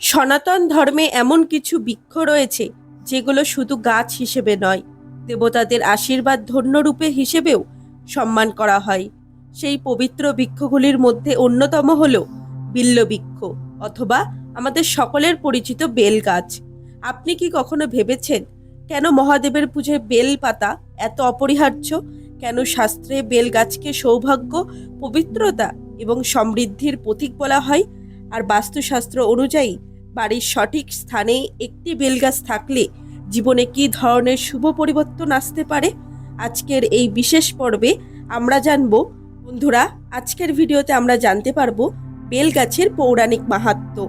সনাতন ধর্মে এমন কিছু বৃক্ষ রয়েছে যেগুলো শুধু গাছ হিসেবে নয়, দেবতাদের আশীর্বাদ ধন্যরূপে হিসেবেও সম্মান করা হয়। সেই পবিত্র বৃক্ষগুলির মধ্যে অন্যতম হল বিল্ব বৃক্ষ, অথবা আমাদের সকলের পরিচিত বেল গাছ। আপনি কি কখনো ভেবেছেন কেন মহাদেবের পূজায় বেল পাতা এত অপরিহার্য? কেন শাস্ত্রে বেল গাছকে সৌভাগ্য, পবিত্রতা এবং সমৃদ্ধির প্রতীক বলা হয়? আর বাস্তুশাস্ত্র অনুযায়ী বাড়ির সঠিক স্থানে একটি বেলগাছ থাকলে জীবনে কী ধরনের শুভ পরিবর্তন আসতে পারে? আজকের এই বিশেষ পর্বে আমরা জানব। বন্ধুরা, আজকের ভিডিওতে আমরা জানতে পারবো বেলগাছের পৌরাণিক মাহাত্ম্য,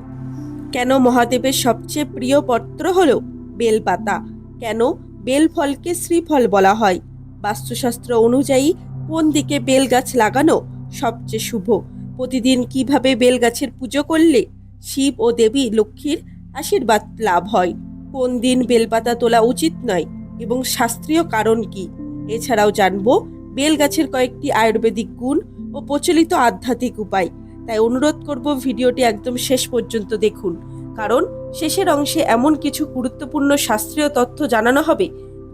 কেন মহাদেবের সবচেয়ে প্রিয় পত্র হলো বেলপাতা, কেন বেল ফলকে শ্রীফল বলা হয়, বাস্তুশাস্ত্র অনুযায়ী কোন দিকে বেলগাছ লাগানো সবচেয়ে শুভ, প্রতিদিন কিভাবে বেলগাছের পুজো করলে শিব ও দেবী লক্ষ্মীর আশীর্বাদ লাভ হয়, কোন দিন বেলপাতা তোলা উচিত নয় এবং শাস্ত্রীয় কারণ কি। এছাড়াও জানবো বেলগাছের কয়েকটি আয়ুর্বেদিক গুণ ও প্রচলিত আধ্যাত্মিক উপায়। তাই অনুরোধ করব ভিডিওটি একদম শেষ পর্যন্ত দেখুন, কারণ শেষের অংশে এমন কিছু গুরুত্বপূর্ণ শাস্ত্রীয় তথ্য জানানো হবে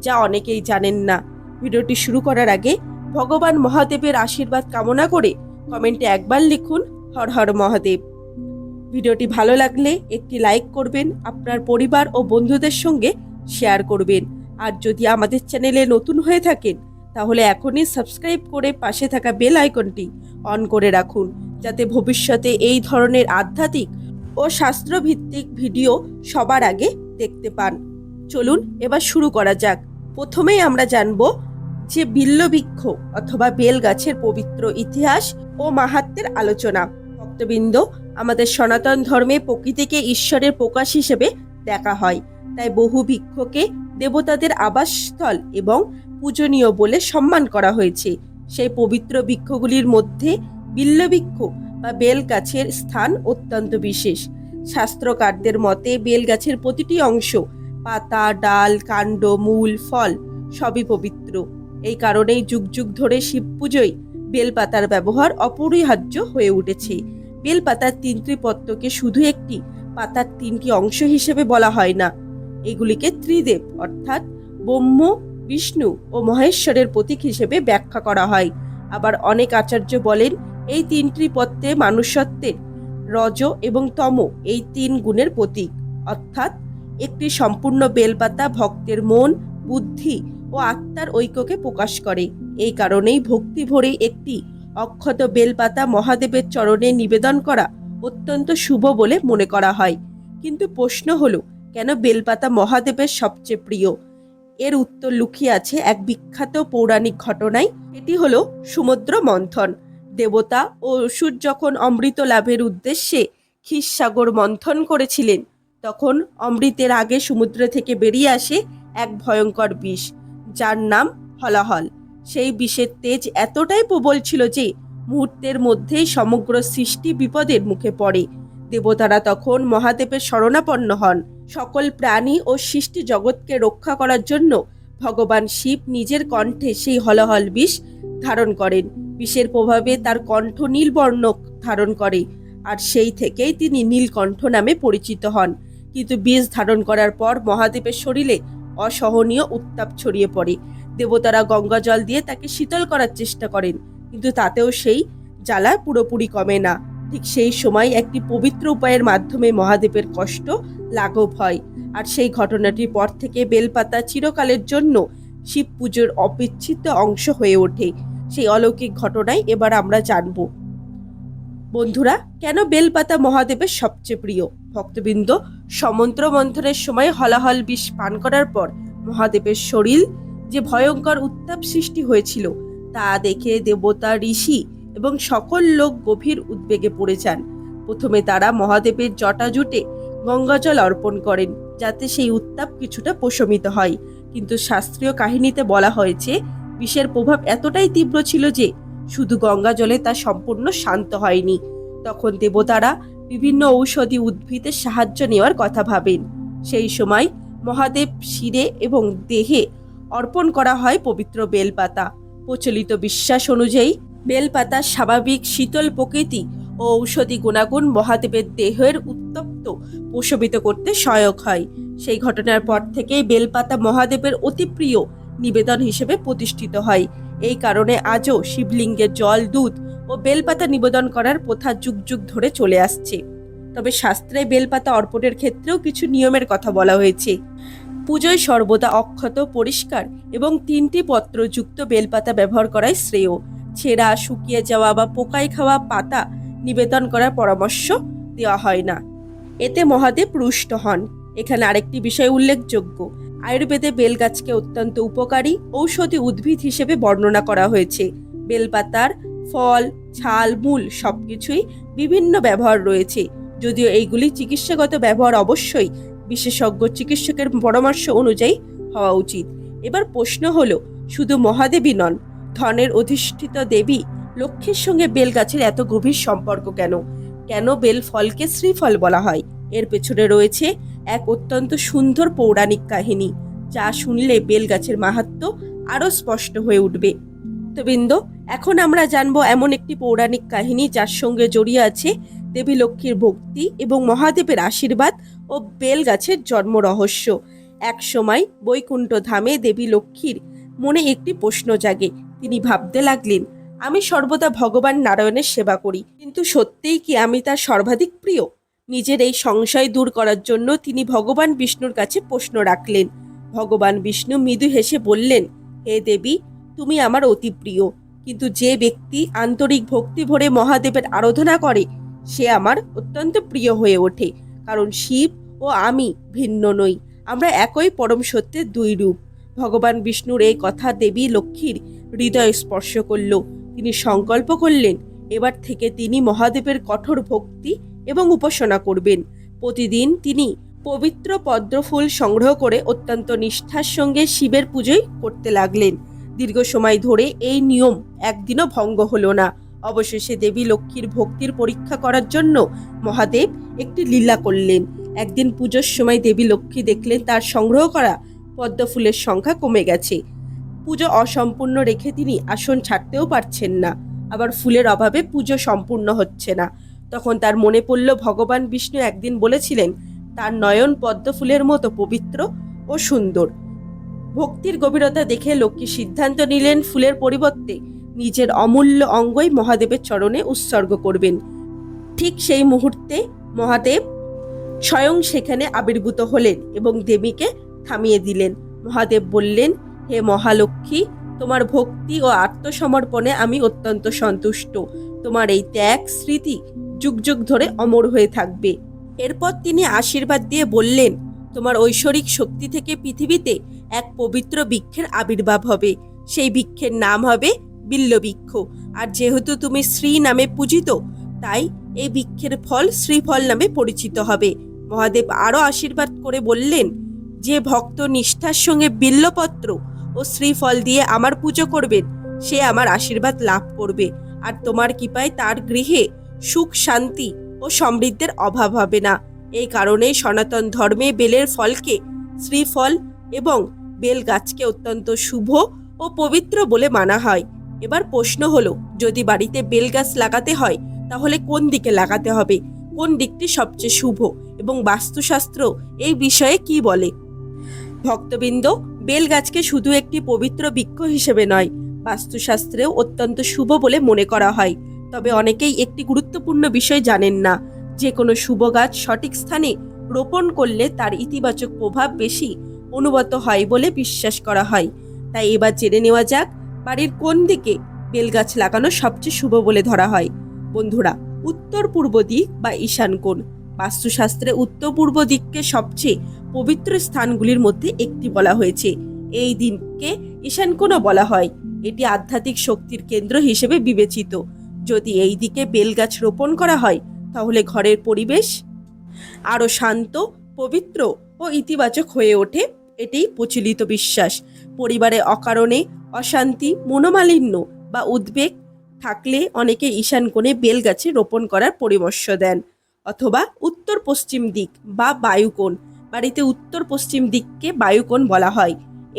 যা অনেকেই জানেন না। ভিডিওটি শুরু করার আগে ভগবান মহাদেবের আশীর্বাদ কামনা করে কমেন্টে একবার লিখুন হর হর মহাদেব। ভিডিওটি ভালো লাগলে একটি লাইক করবেন, আপনার পরিবার ও বন্ধুদের সঙ্গে শেয়ার করবেন। আর যদি আমাদের চ্যানেলে নতুন হয়ে থাকেন তাহলে এখনই সাবস্ক্রাইব করে পাশে থাকা বেল আইকনটি অন করে রাখুন, যাতে ভবিষ্যতে এই ধরনের আধ্যাত্মিক ও শাস্ত্রভিত্তিক ভিডিও সবার আগে দেখতে পান। চলুন এবার শুরু করা যাক। প্রথমেই আমরা জানব যে বিল্ব বৃক্ষ অথবা বেল গাছের পবিত্র ইতিহাস ও মাহাত্ম্যের আলোচনা। ভক্তবৃন্দ, আমাদের সনাতন ধর্মে প্রকৃতিকে ঈশ্বরের প্রকাশ হিসেবে দেখা হয়, তাই বহু বৃক্ষকে দেবতাদের আবাসস্থল এবং পূজনীয় বলে সম্মান করা হয়েছে। সেই পবিত্র বৃক্ষগুলির মধ্যে বিল্ব বৃক্ষ বা বেল গাছের স্থান অত্যন্ত বিশেষ। শাস্ত্রকারদের মতে বেল গাছের প্রতিটি অংশ, পাতা, ডাল, কাণ্ড, মূল, ফল সবই পবিত্র। এই কারণেই যুগ যুগ ধরে শিব পুজোয় বেলপাতার ব্যবহার অপরিহার্য হয়ে উঠেছে। বেলপাতার তিনটি পত্রকে শুধু একটি পাতার তিনটি অংশ হিসেবে বলা হয় না, এগুলিকে ত্রিদেব অর্থাৎ ব্রহ্ম, বিষ্ণু ও মহেশ্বরের প্রতীক হিসেবে ব্যাখ্যা করা হয়। আবার অনেক আচার্য বলেন এই তিনটি পত্রে মানুষত্বের রজ এবং তম এই তিন গুণের প্রতীক, অর্থাৎ একটি সম্পূর্ণ বেলপাতা ভক্তের মন, বুদ্ধি ও আত্মার ঐক্যকে প্রকাশ করে। এই কারণেই ভক্তি ভরে একটি অক্ষত বেলপাতা মহাদেবের চরণে নিবেদন করা অত্যন্ত শুভ বলে মনে করা হয়। কিন্তু প্রশ্ন হলো, কেন বেলপাতা মহাদেবের সবচেয়ে প্রিয়? এর উত্তর লুকিয়ে আছে এক বিখ্যাত পৌরাণিক ঘটনায়। এটি হলো সমুদ্র মন্থন। দেবতা ও অসুর যখন অমৃত লাভের উদ্দেশ্যে ক্ষীরসাগর মন্থন করেছিলেন, তখন অমৃতের আগে সমুদ্র থেকে বেরিয়ে আসে এক ভয়ঙ্কর বিষ, যার নাম হলাহল। সেই বিষের তেজ এতটাই প্রবল ছিল যে মুহূর্তের মধ্যেই সমগ্র সৃষ্টি বিপদের মুখে পড়ে। দেবতারা তখন মহাদেবের শরণাপন্ন হন। সকল প্রাণী ও সৃষ্টি জগৎকে রক্ষা করার জন্য ভগবান শিব নিজের কণ্ঠে সেই হলাহল বিষ ধারণ করেন। বিষের প্রভাবে তার কণ্ঠ নীলবর্ণ ধারণ করে, আর সেই থেকেই তিনি নীলকণ্ঠ নামে পরিচিত হন। কিন্তু বিষ ধারণ করার পর মহাদেবের শরীরে অসহনীয় উত্তাপ ছড়িয়ে পড়ে। দেবতারা গঙ্গা জল দিয়ে তাকে শীতল করার চেষ্টা করেন, কিন্তু তাতেও সেই জ্বালা পুরোপুরি কমে না। ঠিক সেই সময় একটি পবিত্র উপায়ের মাধ্যমে মহাদেবের কষ্ট লাঘব হয়, আর সেই ঘটনাটির পর থেকে বেলপাতা চিরকালের জন্য শিব পুজোর অবিচ্ছেদ্য অংশ হয়ে ওঠে। সেই অলৌকিক ঘটনায় এবার আমরা জানব। বন্ধুরা, কেন বেলপাতা মহাদেবের সবচেয়ে প্রিয়? ভক্তবৃন্দ, সমন্ত্র মন্থনের সময় হলাহল বিষ পান করার পর মহাদেবের শরীর যে ভয়ঙ্কর উত্তাপ সৃষ্টি হয়েছিল তা দেখে দেবতা, ঋষি এবং সকল লোক গভীর উদ্বেগে পড়ে যান। প্রথমে তারা মহাদেবের জটাজুটে গঙ্গাজল অর্পণ করেন, যাতে সেই উত্তাপ কিছুটা প্রশমিত হয়। কিন্তু শাস্ত্রীয় কাহিনীতে বলা হয়েছে বিষের প্রভাব এতটাই তীব্র ছিল যে শুধু গঙ্গা জলে তা সম্পূর্ণ শান্ত হয়নি। তখন দেবতারা বিভিন্ন ঔষধি উদ্ভিদের সাহায্য নেওয়ার কথা ভাবেন। সেই সময় মহাদেব শিরে এবং দেহে অর্পণ করা হয় পবিত্র বেলপাতা। প্রচলিত বিশ্বাস অনুযায়ী বেলপাতার স্বাভাবিক শীতল প্রকৃতি ও ঔষধি গুণাগুণ মহাদেবের দেহের উত্তপ্ত প্রশমিত করতে সহায়ক হয়। সেই ঘটনার পর থেকেই বেলপাতা মহাদেবের অতি প্রিয় নিবেদন হিসেবে প্রতিষ্ঠিত হয়। এই কারণে আজও শিবলিঙ্গে জল, দুধ ও বেলপাতা নিবেদন করার প্রথা যুগ যুগ ধরে চলে আসছে। তবে শাস্ত্রে বেলপাতা অর্পণের ক্ষেত্রেও কিছু নিয়মের কথা বলা হয়েছে। পুজোয় সর্বদা অক্ষত, পরিষ্কার এবং 3টি পত্রযুক্ত বেলপাতা ব্যবহার করাই শ্রেয়। ছেঁড়া, শুকিয়ে যাওয়া বা পোকায় খাওয়া পাতা নিবেদন করার পরামর্শ দেওয়া হয় না, এতে মহাদেব রুষ্ট হন। এখানে আরেকটি বিষয় উল্লেখযোগ্য, আয়ুর্বেদে বেলগাছকে অত্যন্ত উপকারী ঔষধি উদ্ভিদ হিসেবে বর্ণনা করা হয়েছে। বেলপাতার ফল, ছাল, মূল সবকিছুই বিভিন্ন ব্যবহার রয়েছে, যদিও এইগুলি চিকিৎসাগত ব্যবহার অবশ্যই বিশেষজ্ঞ চিকিৎসকের পরামর্শ অনুযায়ী হওয়া উচিত। এবার প্রশ্ন হলো, শুধু মহাদেবী নন, ধনের অধিষ্ঠিত দেবী লক্ষ্মীর সঙ্গে বেলগাছের এত গভীর সম্পর্ক কেন? কেন বেল ফলকে শ্রীফল বলা হয়? এর পেছনে রয়েছে এক অত্যন্ত সুন্দর পৌরাণিক কাহিনী, যা শুনলে বেলগাছের মাহাত্ম্য আরো স্পষ্ট হয়ে উঠবে। তো বৃন্দ, এখন আমরা জানবো এমন একটি পৌরাণিক কাহিনী যার সঙ্গে জড়িয়ে আছে দেবী লক্ষ্মীর ভক্তি এবং মহাদেবের আশীর্বাদ ও বেলগাছের জন্ম রহস্য। এক সময় বৈকুণ্ঠ ধামে দেবী লক্ষ্মীর মনে একটি প্রশ্ন জাগে। তিনি ভাবতে লাগলেন, আমি সর্বদা ভগবান নারায়ণের সেবা করি, কিন্তু সত্যিই কি আমি তার সর্বাধিক প্রিয়? নিজের এই সংশয় দূর করার জন্য তিনি ভগবান বিষ্ণুর কাছে প্রশ্ন রাখলেন। ভগবান বিষ্ণু মৃদু হেসে বললেন, হে দেবী, তুমি আমার অতি প্রিয়, কিন্তু যে ব্যক্তি আন্তরিক ভক্তি ভরে মহাদেবের আরাধনা করে সে আমার অত্যন্ত প্রিয় হয়ে ওঠে, কারণ শিব ও আমি ভিন্ন নই, আমরা একই পরম সত্যের দুই রূপ। ভগবান বিষ্ণুর এই কথা দেবী লক্ষ্মীর হৃদয় স্পর্শ করল। তিনি সংকল্প করলেন, এবার থেকে তিনি মহাদেবের কঠোর ভক্তি এবং উপাসনা করবেন। প্রতিদিন তিনি পবিত্র পদ্মফুল সংগ্রহ করে অত্যন্ত নিষ্ঠার সঙ্গে শিবের পুজোই করতে লাগলেন। দীর্ঘ সময় ধরে এই নিয়ম একদিনও ভঙ্গ হলো না। অবশেষে দেবী লক্ষ্মীর ভক্তির পরীক্ষা করার জন্য মহাদেব একটি লীলা করলেন। একদিন পুজোর সময় দেবী লক্ষ্মী দেখলেন তার সংগ্রহ করা পদ্মফুলের সংখ্যা কমে গেছে। পুজো অসম্পূর্ণ রেখে তিনি আসন ছাড়তেও পারছেন না, আবার ফুলের অভাবে পুজো সম্পূর্ণ হচ্ছে না। তখন তার মনে পড়ল, ভগবান বিষ্ণু একদিন বলেছিলেন তার নয়ন পদ্মফুলের মতো পবিত্র ও সুন্দর। ভক্তির গভীরতা দেখে লক্ষ্মী সিদ্ধান্ত নিলেন ফুলের পরিবর্তে নিজের অমূল্য অঙ্গই মহাদেবের চরণে উৎসর্গ করবেন। ঠিক সেই মুহূর্তে মহাদেব স্বয়ং সেখানে আবির্ভূত হলেন এবং দেবীকে থামিয়ে দিলেন। মহাদেব বললেন, হে মহালক্ষ্মী, তোমার ভক্তি ও আত্মসমর্পণে আমি অত্যন্ত সন্তুষ্ট। তোমার এই ত্যাগ স্মৃতি যুগ যুগ ধরে অমর হয়ে থাকবে। এরপর তিনি আশীর্বাদ দিয়ে বললেন, তোমার ঐশ্বরিক শক্তি থেকে পৃথিবীতে এক পবিত্র বৃক্ষের আবির্ভাব হবে। সেই বৃক্ষের নাম হবে বিল্লবৃক্ষ। আর যেহেতু তুমি শ্রী নামে পূজিত, তাই এই বৃক্ষের ফল শ্রীফল নামে পরিচিত হবে। মহাদেব আরও আশীর্বাদ করে বললেন, যে ভক্ত নিষ্ঠার সঙ্গে বিল্লপত্র ও শ্রীফল দিয়ে আমার পুজো করবেন সে আমার আশীর্বাদ লাভ করবে, আর তোমার কৃপায় তার গৃহে সুখ, শান্তি ও সমৃদ্ধির অভাব হবে না। এই কারণেই সনাতন ধর্মে বেলের ফলকে শ্রীফল এবং বেল গাছকে অত্যন্ত শুভ ও পবিত্র বলে মানা হয়। এবার প্রশ্ন হলো, যদি বাড়িতে বেল গাছ লাগাতে হয় তাহলে কোন দিকে লাগাতে হবে? কোন দিকটি সবচেয়ে শুভ এবং বাস্তুশাস্ত্র এই বিষয়ে কি বলে? ভক্তবৃন্দ, বেল গাছকে শুধু একটি পবিত্র বৃক্ষ হিসেবে নয়, বাস্তুশাস্ত্রেও অত্যন্ত শুভ বলে মনে করা হয়। তবে অনেকেই একটি গুরুত্বপূর্ণ বিষয় জানেন না, যে কোনো শুভ গাছ সঠিক স্থানে রোপণ করলে তার ইতিবাচক প্রভাব বেশি অনুভূত হয় বলে বিশ্বাস করা হয়। তাই এবার জেনে নেওয়া যাক, বাড়ির কোন দিকে বেলগাছ লাগানো সবচেয়ে শুভ বলে ধরা হয়। বন্ধুরা, উত্তর পূর্ব দিক বা ঈশান কোণ। বাস্তুশাস্ত্রে উত্তর পূর্ব দিককে সবচেয়ে পবিত্র স্থানগুলির মধ্যে একটি বলা হয়েছে। এই দিনকে ঈশান কোণও বলা হয়। এটি আধ্যাত্মিক শক্তির কেন্দ্র হিসেবে বিবেচিত। যদি এই দিকে বেলগাছ রোপণ করা হয় তাহলে ঘরের পরিবেশ আরও শান্ত, পবিত্র ও ইতিবাচক হয়ে ওঠে, এটাই প্রচলিত বিশ্বাস। পরিবারে অকারণে অশান্তি, মনোমালিন্য বা উদ্বেগ থাকলে অনেকে ঈশান কোণে বেলগাছে রোপণ করার পরামর্শ দেন। অথবা উত্তর পশ্চিম দিক বা বায়ুকোণ। বাড়িতে উত্তর পশ্চিম দিককে বায়ুকোণ বলা হয়।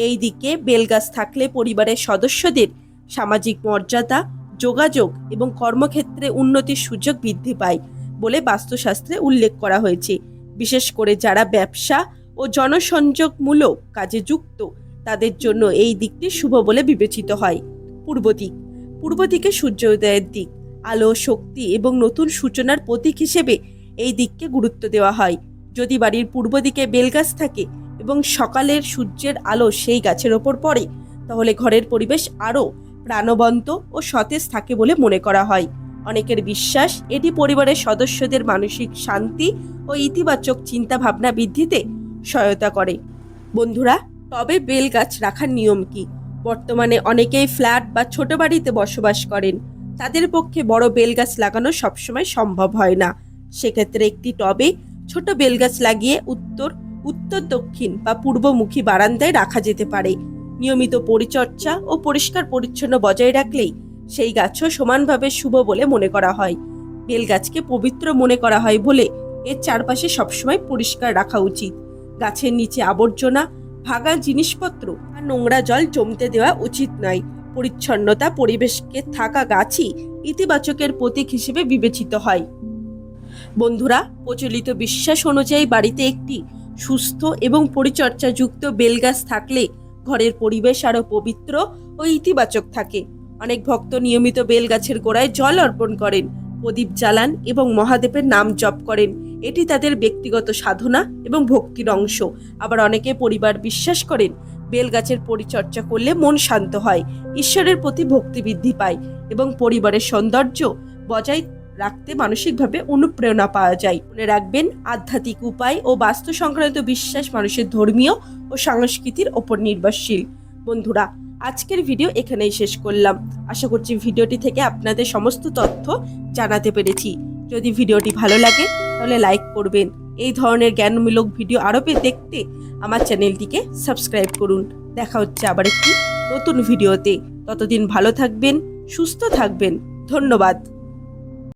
এই দিকে বেলগাছ থাকলে পরিবারের সদস্যদের সামাজিক মর্যাদা, যোগাযোগ এবং কর্মক্ষেত্রে উন্নতির সুযোগ বৃদ্ধি পায় বলে বাস্তুশাস্ত্রে উল্লেখ করা হয়েছে। বিশেষ করে যারা ব্যবসা ও জনসংযোগমূলক কাজে যুক্ত তাদের জন্য এই দিকটি শুভ বলে বিবেচিত হয়। পূর্ব দিক। পূর্ব দিকে সূর্যোদয়ের দিক, আলো, শক্তি এবং নতুন সূচনার প্রতীক হিসেবে এই দিককে গুরুত্ব দেওয়া হয়। যদি বাড়ির পূর্ব দিকে বেলগাছ থাকে এবং সকালের সূর্যের আলো সেই গাছের ওপর পড়ে, তাহলে ঘরের পরিবেশ আরও প্রাণবন্ত ও সতেজ থাকে বলে মনে করা হয়। অনেকের বিশ্বাস এটি পরিবারের সদস্যদের মানসিক শান্তি ও ইতিবাচক চিন্তা ভাবনা বৃদ্ধিতে সহায়তা করে। বন্ধুরা, টবে বেল গাছ রাখার নিয়ম কি? বর্তমানে অনেকেই ফ্ল্যাট বা ছোট বাড়িতে বসবাস করেন। তাদের পক্ষে বড় বেল গাছ লাগানো সবসময় সম্ভব হয় না। সেক্ষেত্রে একটি টবে ছোট বেল গাছ লাগিয়ে উত্তর দক্ষিণ বা পূর্বমুখী বারান্দায় রাখা যেতে পারে। নিয়মিত পরিচর্যা ও পরিষ্কার পরিচ্ছন্ন বজায় রাখলেই সেই গাছও সমানভাবে শুভ বলে মনে করা হয়। বেল গাছকে পবিত্র মনে করা হয় বলে এর চারপাশে সবসময় পরিষ্কার রাখা উচিত। গাছের নিচে আবর্জনা, ভাঙা জিনিসপত্র আর নোংরা জল জমতে দেওয়া উচিত নয়। পরিচ্ছন্নতা পরিবেশকে থাকা গাছই ইতিবাচকের প্রতীক হিসেবে বিবেচিত হয়। বন্ধুরা, প্রচলিত বিশ্বাস অনুযায়ী বাড়িতে একটি সুস্থ এবং পরিচর্যাযুক্ত বেলগাছ থাকলে ঘরের পরিবেশ আরও পবিত্র ও ইতিবাচক থাকে। অনেক ভক্ত নিয়মিত বেলগাছের গোড়ায় জল অর্পণ করেন, প্রদীপ জ্বালান এবং মহাদেবের নাম জপ করেন। এটি তাদের ব্যক্তিগত সাধনা এবং ভক্তির অংশ। আবার অনেকে পরিবার বিশ্বাস করেন বেলগাছের পরিচর্যা করলে মন শান্ত হয়, ঈশ্বরের প্রতি ভক্তি বৃদ্ধি পায় এবং পরিবারের সৌন্দর্য বজায় রাখতে মানসিকভাবে অনুপ্রেরণা পাওয়া যায়। মনে রাখবেন, আধ্যাত্মিক উপায় ও বাস্তু সংক্রান্ত বিশ্বাস মানুষের ধর্মীয় ও সংস্কৃতির ওপর নির্ভরশীল। বন্ধুরা, আজকের ভিডিও এখানেই শেষ করলাম। আশা করছি ভিডিওটি থেকে আপনাদের সমস্ত তথ্য জানাতে পেরেছি। যদি ভিডিওটি ভালো লাগে তাহলে লাইক করবেন। এই ধরনের জ্ঞানমূলক ভিডিও আরও দেখতে আমার চ্যানেলটিকে সাবস্ক্রাইব করুন। দেখা হচ্ছে আবার একটি নতুন ভিডিওতে। ততদিন ভালো থাকবেন, সুস্থ থাকবেন। ধন্যবাদ।